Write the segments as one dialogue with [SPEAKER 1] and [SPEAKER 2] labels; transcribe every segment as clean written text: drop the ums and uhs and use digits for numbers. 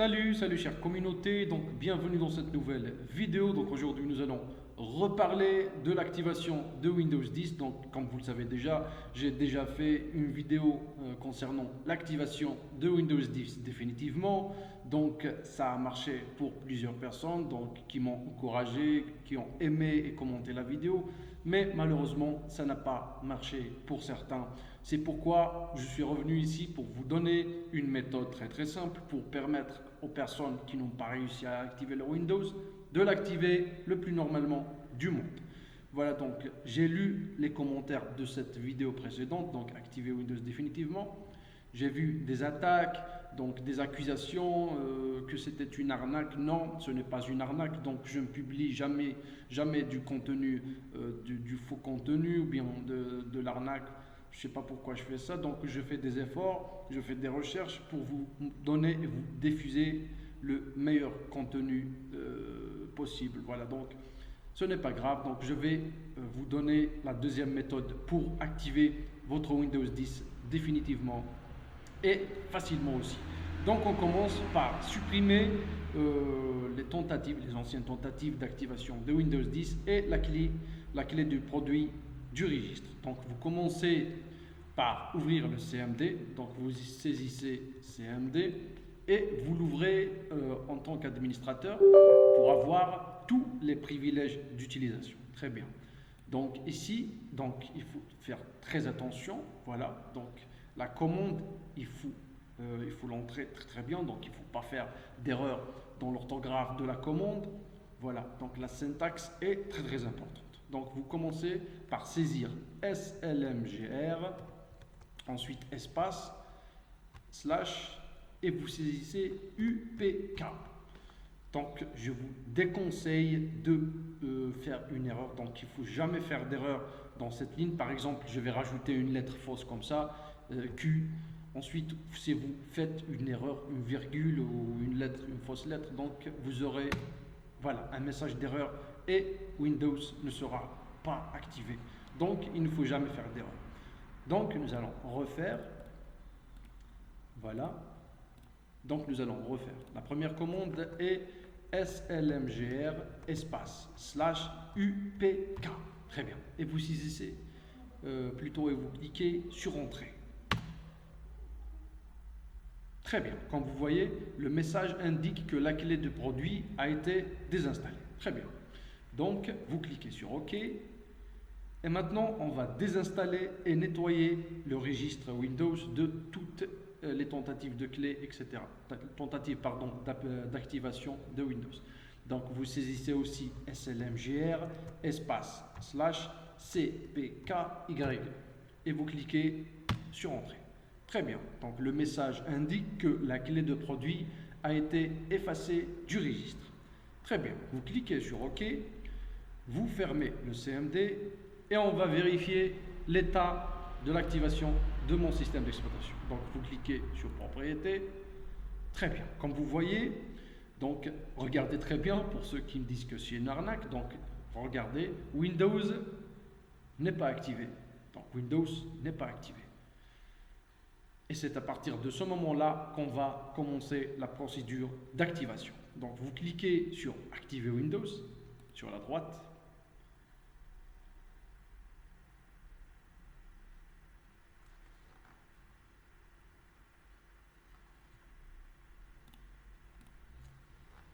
[SPEAKER 1] Salut chère communauté, donc bienvenue dans cette nouvelle vidéo. Donc aujourd'hui nous allons reparler de l'activation de Windows 10. Donc comme vous le savez déjà, j'ai déjà fait une vidéo concernant l'activation de Windows 10 définitivement. Donc ça a marché pour plusieurs personnes donc, qui m'ont encouragé, qui ont aimé et commenté la vidéo. Mais malheureusement ça n'a pas marché pour certains. C'est pourquoi je suis revenu ici pour vous donner une méthode très simple pour permettre aux personnes qui n'ont pas réussi à activer leur Windows de l'activer le plus normalement du monde. Voilà, donc j'ai lu les commentaires de cette vidéo précédente, donc activer Windows définitivement. J'ai vu des attaques, donc des accusations que c'était une arnaque. Non, ce n'est pas une arnaque, donc je ne publie jamais du contenu, du faux contenu ou bien de l'arnaque. Je ne sais pas pourquoi je fais ça, donc je fais des efforts, je fais des recherches pour vous donner et vous diffuser le meilleur contenu possible. Voilà, donc ce n'est pas grave, donc je vais vous donner la deuxième méthode pour activer votre Windows 10 définitivement et facilement aussi. Donc on commence par supprimer les anciennes tentatives d'activation de Windows 10 et la clé du produit du registre. Donc vous commencez par ouvrir le CMD, donc vous saisissez CMD et vous l'ouvrez en tant qu'administrateur pour avoir tous les privilèges d'utilisation. Très bien. Donc ici, donc, il faut faire très attention. Voilà. Donc la commande, il faut l'entrer très bien. Donc il ne faut pas faire d'erreur dans l'orthographe de la commande. Voilà. Donc la syntaxe est très importante. Donc vous commencez par saisir slmgr, ensuite espace, slash, et vous saisissez UPK. Donc je vous déconseille de faire une erreur. Donc il ne faut jamais faire d'erreur dans cette ligne. Par exemple, je vais rajouter une lettre fausse comme ça, Q. Ensuite, si vous faites une erreur, une virgule ou une fausse lettre, donc vous aurez voilà, un message d'erreur et Windows ne sera pas activé. Donc il ne faut jamais faire d'erreur. Donc nous allons refaire. Voilà. Donc nous allons refaire. La première commande est slmgr espace slash upk. Très bien. Et vous saisissez plutôt et vous cliquez sur entrée. Très bien. Comme vous voyez, le message indique que la clé de produit a été désinstallée. Très bien. Donc vous cliquez sur OK. Et maintenant, on va désinstaller et nettoyer le registre Windows de toutes les tentatives de clé, etc. Tentatives, pardon, d'activation de Windows. Donc, vous saisissez aussi slmgr, espace, slash, cpky, et vous cliquez sur Entrée. Très bien. Donc, le message indique que la clé de produit a été effacée du registre. Très bien. Vous cliquez sur OK, vous fermez le CMD, et on va vérifier l'état de l'activation de mon système d'exploitation. Donc vous cliquez sur propriété. Très bien. Comme vous voyez, donc regardez très bien pour ceux qui me disent que c'est une arnaque. Donc regardez, Windows n'est pas activé. Donc Windows n'est pas activé. Et c'est à partir de ce moment-là qu'on va commencer la procédure d'activation. Donc vous cliquez sur activer Windows sur la droite.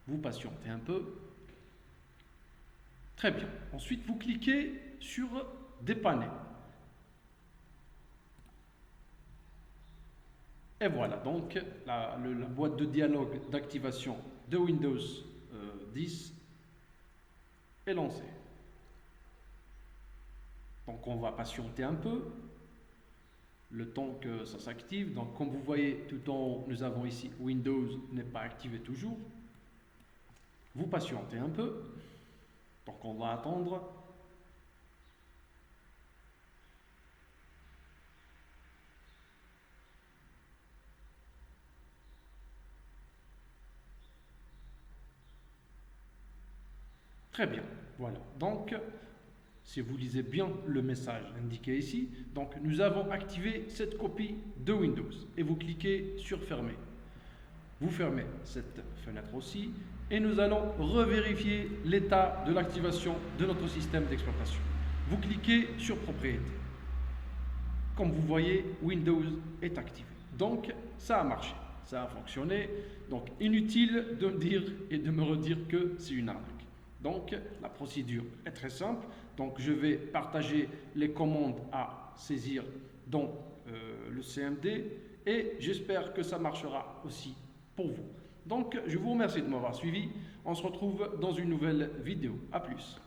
[SPEAKER 1] Vous patientez un peu. Très bien. Ensuite, vous cliquez sur dépanner. Et voilà, donc la boîte de dialogue d'activation de Windows 10 est lancée. Donc on va patienter un peu, le temps que ça s'active. Donc comme vous voyez, tout en haut, nous avons ici Windows n'est pas activé toujours. Vous patientez un peu, donc on va attendre. Très bien, voilà. Donc, si vous lisez bien le message indiqué ici, donc nous avons activé cette copie de Windows et vous cliquez sur Fermer. Vous fermez cette fenêtre aussi et nous allons revérifier l'état de l'activation de notre système d'exploitation. Vous cliquez sur Propriétés. Comme vous voyez, Windows est activé. Donc, ça a marché, ça a fonctionné. Donc, inutile de me dire et de me redire que c'est une arnaque. Donc, la procédure est très simple. Donc, je vais partager les commandes à saisir dans le CMD et j'espère que ça marchera aussi pour vous. Donc, je vous remercie de m'avoir suivi. On se retrouve dans une nouvelle vidéo. À plus.